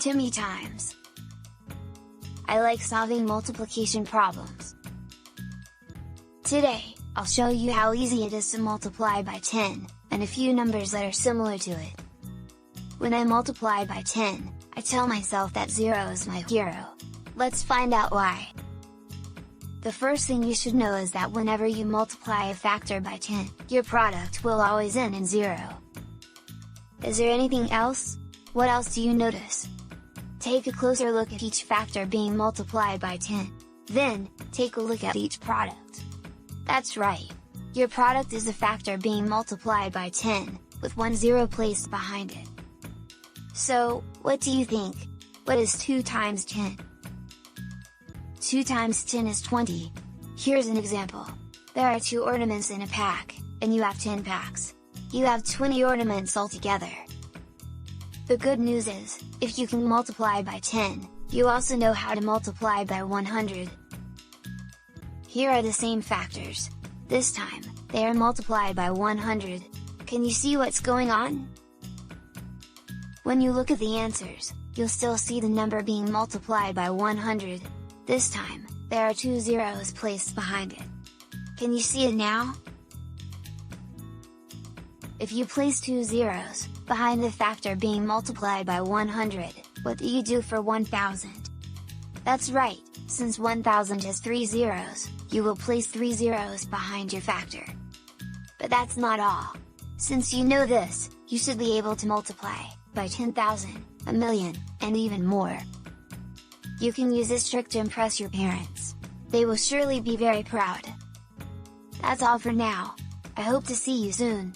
Timmy Times. I like solving multiplication problems. Today, I'll show you how easy it is to multiply by 10, and a few numbers that are similar to it. When I multiply by 10, I tell myself that 0 is my hero. Let's find out why. The first thing you should know is that whenever you multiply a factor by 10, your product will always end in 0. Is there anything else? What else do you notice? Take a closer look at each factor being multiplied by 10. Then, take a look at each product. That's right! Your product is a factor being multiplied by 10, with one zero placed behind it. So, what do you think? What is 2 times 10? 2 times 10 is 20. Here's an example. There are 2 ornaments in a pack, and you have 10 packs. You have 20 ornaments altogether. The good news is, if you can multiply by 10, you also know how to multiply by 100. Here are the same factors. This time, they are multiplied by 100. Can you see what's going on? When you look at the answers, you'll still see the number being multiplied by 100. This time, there are 2 zeros placed behind it. Can you see it now? If you place 2 zeros behind the factor being multiplied by 100, what do you do for 1000? That's right, since 1000 has 3 zeros, you will place 3 zeros behind your factor. But that's not all. Since you know this, you should be able to multiply by 10,000, a million, and even more. You can use this trick to impress your parents. They will surely be very proud. That's all for now. I hope to see you soon.